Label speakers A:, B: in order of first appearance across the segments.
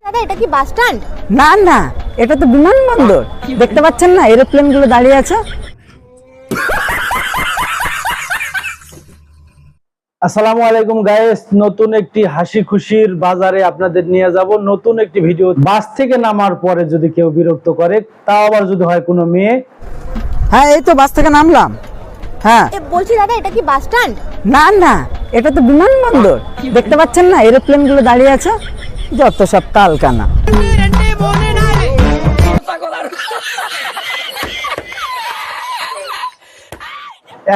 A: দাদা এটা কি বাস স্ট্যান্ড?
B: না না, এটা তো বিমানবন্দর। দেখতে পাচ্ছেন না এরোপ্লেন গুলো দাঁড়িয়ে আছে।
C: আসসালামু আলাইকুম গাইস, নতুন একটি হাসি খুশির বাজারে আপনাদের নিয়ে যাব। নতুন একটি ভিডিও। বাস থেকে নামার পরে যদি কেউ বিরক্ত করে, তাও আবার যদি হয় কোনো মেয়ে।
B: হ্যাঁ, এই তো বাস থেকে নামলাম। হ্যাঁ
A: বলছি দাদা এটা কি বাস স্ট্যান্ড?
B: না না, এটা তো বিমানবন্দর। দেখতে পাচ্ছেন না এরোপ্লেন গুলো দাঁড়িয়ে আছে। যত সব কালকানা।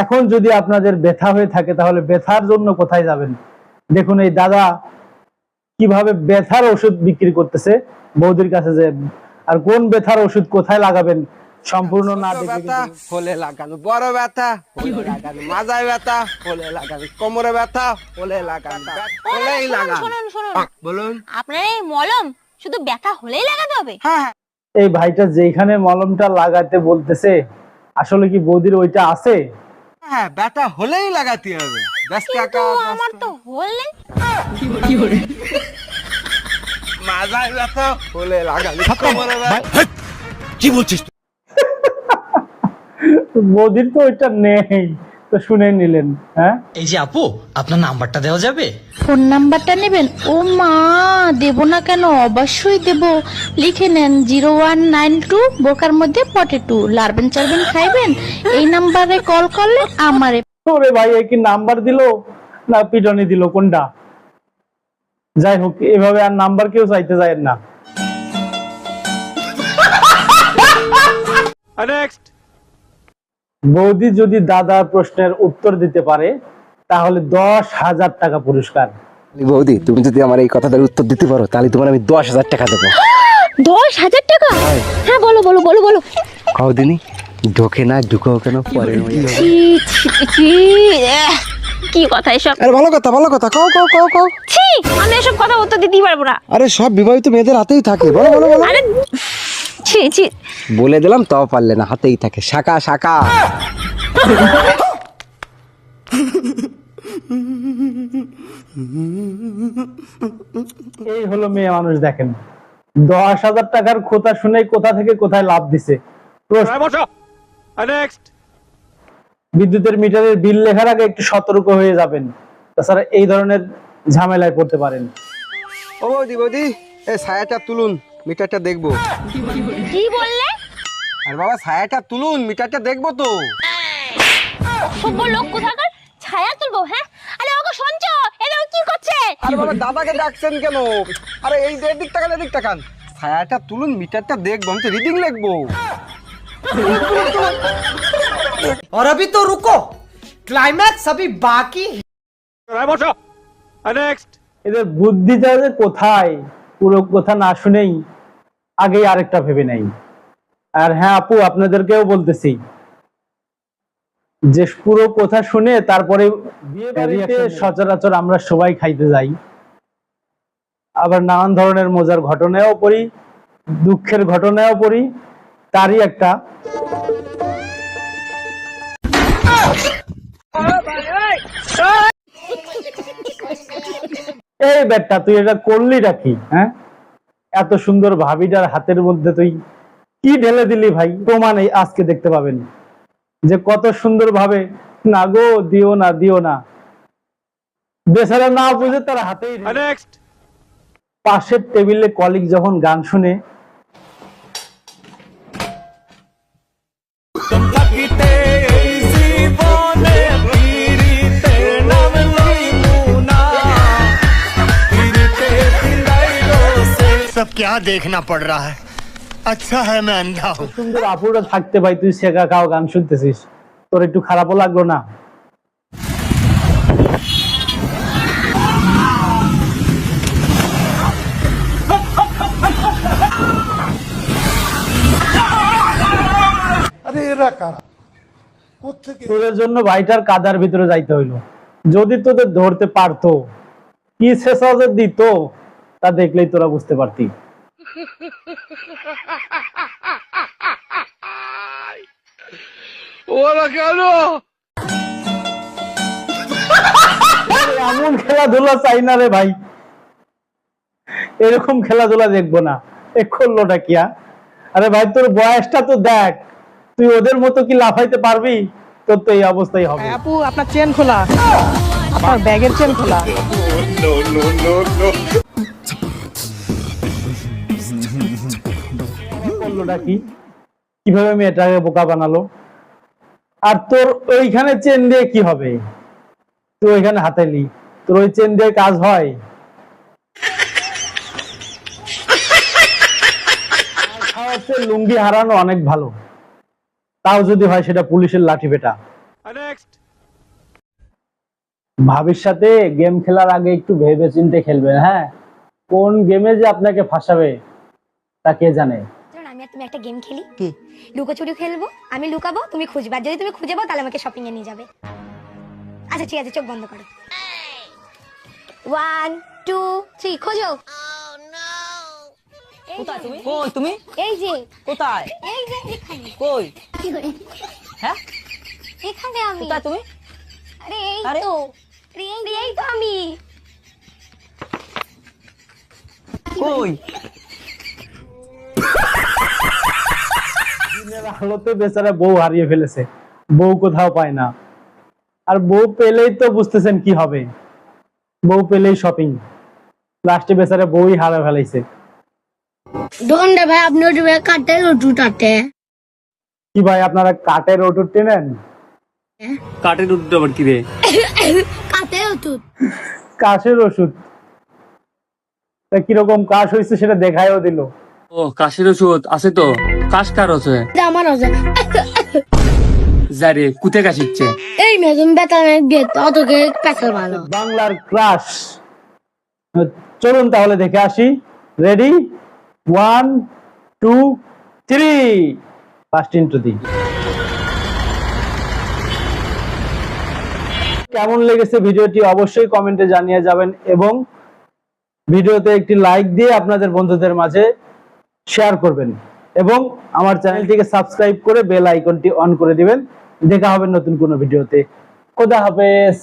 C: এখন যদি আপনাদের ব্যথা হয়ে থাকে তাহলে ব্যথার জন্য কোথায় যাবেন? দেখুন এই দাদা কিভাবে ব্যথার ওষুধ বিক্রি করতেছে বৌদির কাছে। যে আর কোন ব্যথার ওষুধ কোথায় লাগাবেন সম্পূর্ণ না দেখে
D: হলে লাগানো, বড় ব্যথা হলে লাগানো, মাজায় ব্যথা হলে লাগানো, কোমরে ব্যথা হলে লাগানো, হলেই লাগানো।
A: শুনুন
D: বলুন।
A: আপনার এই মলম শুধু ব্যথা হলেই লাগাতে হবে?
D: হ্যাঁ,
C: এই ভাইটা যেখানে মলমটা লাগাতে বলতেছে, আসলে কি বৌদির ওইটা আছে?
D: হ্যাঁ, ব্যথা হলেই লাগাতে হবে।
A: কিন্তু আমার তো হলে
D: মাজায় ব্যথা হলে লাগানো, কোমরে ব্যথা।
E: কি বলছিস?
C: বৌদির তো ওইটা নেই, তো শুনে নিলেন। হ্যাঁ,
E: এই যে আপু, আপনার নাম্বারটা দেওয়া যাবে?
F: ফোন নাম্বারটা নেবেন? ও মা, দেব না কেন, অবশ্যই দেব। লিখে নেন 0192 বোকার মধ্যে পটেটো। লারবেন চারবেন খাইবেন, এই নাম্বারে কল করলে আমারে।
C: ওরে ভাই, এ কি নাম্বার দিল না পিটনি দিল, কোনটা? যাই হোক, এভাবে আর নাম্বার কেউ চাইতে যায় না। বৌদি যদি দাদার প্রশ্নের উত্তর দিতে পারে তাহলে 10,000 টাকা পুরস্কার।
G: বৌদি, তুমি যদি আমার এই কথাটার উত্তর দিতে পারো তাহলে তোমার আমি 10,000 টাকা দেবো।
A: 10,000 টাকা? হ্যাঁ বলো বলো বলো বলো।
G: কদিনই ঢোকে না, ঢুকাও কেন পরে?
A: ছি, ছি, ছি, কি কথা এসব?
G: আরে ভালো কথা, ভালো কথা, কও কও কও কও।
A: ছি, আমি এসব কথা উত্তর দিতে পারবো না।
G: আরে সব বিবাহিত মেয়েদের হাতেই থাকে, বলো বলো বলো।
A: আরে ছি ছি।
G: বলে দিলাম তাও পারলে না, হাতেই থাকে। শাকা শাকা।
C: এই হলো মেয়ে মানুষ। দেখেন 10,000 টাকার কথা শুনে কোথা থেকে কোথায় লাভ দিছে। বিদ্যুতের মিটারের বিল লেখার আগে একটু সতর্ক হয়ে যাবেন, তাছাড়া এই ধরনের ঝামেলায় পড়তে পারেন।
D: ও বৌদি, বৌদি, এই ছায়াটা তুলুন, মিটারটা দেখবো।
A: কি বললে?
D: আর বাবা, ছায়াটা তুলুন, মিটারটা দেখবো তো।
A: সভ্য লোক কোথাকার, ছায়া তুলবো? হ্যাঁ, আরে ওগো শুনছো, এরা কি করছে?
D: আরে বাবা, দাদাকে ডাকছেন কেন? আরে এই দিক তাকান, এদিক তাকান। ছায়াটা তুলুন, মিটারটা দেখবো, আমি তো রিডিং লিখবো।
H: और अभी तो रुको, क्लाइमैक्स अभी बाकी है।
C: এদের বুদ্ধিটা যে কোথায়, পুরো কথা না শুনেই আগেই আরেকটা ভেবে নেই। আর হ্যাঁ আপু, আপনাদেরকেও বলতেছি যে পুরো কথা শুনে তারপরে বিয়ে বাড়িতে সচরাচর আমরা সবাই খাইতে যাই, আবার নানান ধরনের মজার ঘটনায়ও পড়ি, দুঃখের ঘটনায়ও পড়ি। তারই একটা এই ব্যাটটা তুই এটা করলিটা কি? হ্যাঁ, এত সুন্দর ভাবিটার হাতের মধ্যে তুই কি ঢেলে দিলি ভাই? প্রমাণ এই আজকে দেখতে পাবেন যে কত সুন্দর ভাবে। না গো, দিও না দিও না। বেচারা না বুঝে তার হাতেই। পাশের টেবিলে কলিগ যখন গান শুনে,
E: सब क्या देखना पड़ रहा है? अच्छा है मैं अंधा हूँ।
C: সুন্দর আপুরা থাকতে ভাই তুই শেখা খাও গান শুনতেছিস, তোর একটু খারাপও লাগলো না? তোদের জন্য ভাইটার কাদার ভিতরে যাইতে হইলো। যদি তোদের ধরতে পারতো, কি শেষা যে দিত, তা দেখলেই তোরা বুঝতে পারতি। এমন খেলাধুলা চাই না রে ভাই, এরকম খেলাধুলা দেখবো না। এ করলোটা কি? আরে ভাই তোর বয়সটা তো দেখ, তুই ওদের মতো কি লাফাইতে পারবি? তোর তো এই অবস্থাই হবে।
H: আপু আপনার চেন খোলা, আপনার ব্যাগের চেন খোলা।
C: করলোটা কি? কিভাবে মেয়েটাকে বোকা বানালো? আর তোর ওইখানে চেন দিয়ে কি হবে? তুই ওইখানে হাতাইলি, তোর ওই চেন দিয়ে কাজ হয়? হচ্ছে লুঙ্গি হারানো অনেক ভালো, তাও যদি হয় সেটা পুলিশের লাঠি পেটা। ভাবির সাথে গেম খেলার আগে একটু ভেবে চিন্তে খেলবেন, হ্যাঁ? কোন গেমে যে আপনাকে ফাঁসাবে তা কে জানে।
A: আমি আর তুমি একটা গেম খেলি, কি লুকোচুরি খেলবো, আমি লুকাবো তুমি খুঁজবে, আর যদি তুমি খুঁজে পাও তাহলে আমাকে শপিং এ নিয়ে যাবে। আচ্ছা ঠিক আছে, চোখ বন্ধ করো। 1 2 3 খোঁজো।
H: কোথায় তুমি? কই তুমি?
A: এই যে
H: কোথায়?
A: এই যে এখানে।
H: কই? হ্যাঁ
A: এখানে আমি।
H: কোথায় তুমি?
A: আরে এই
H: আরে।
A: তো, আরে এই তো আমি।
H: কই?
C: দিনের আলোতে বেচারা বউ হারিয়ে ফেলেছে, বউ কোথাও পায় না। আর বউ পেলেই তো বুঝতেছেন কি হবে, বউ পেলেই শপিং, লাস্টে বেচারা বউই হারা ফেলাইছে।
A: দোকানটা ভাই আপনি ওটা কাটতে রুটুটাতে।
C: কি ভাই আপনারা কাঠের ওষুধ টেনেন?
I: কাঠের ওষুধ আবার কি রে?
A: কাটে ওষুধ।
C: কাশের ওষুধ? তা কিরকম কাশ হয়েছে সেটা দেখাইও দিল।
I: ও কাশির ওষুধ আছে তো, কাশ কার আছে?
A: আমার আছে।
I: যারে কুতে কাশিচ্ছে।
A: এই মেজুম বেতনের গেট অতকে পেছাল ভালো।
C: বাংলার ক্রাশ। চলুন তাহলে দেখে আসি। রেডি? 1 2 3 ফার্স্ট ইন্ট্রো দিই। কেমন লেগেছে ভিডিওটি অবশ্যই কমেন্টে জানিয়ে যাবেন, এবং ভিডিওতে একটি লাইক দিয়ে আপনাদের বন্ধুদের মাঝে শেয়ার করবেন, এবং আমার চ্যানেলটিকে সাবস্ক্রাইব করে বেল আইকনটি অন করে দিবেন। দেখা হবে নতুন কোনো ভিডিওতে। খোদা হাফেজ।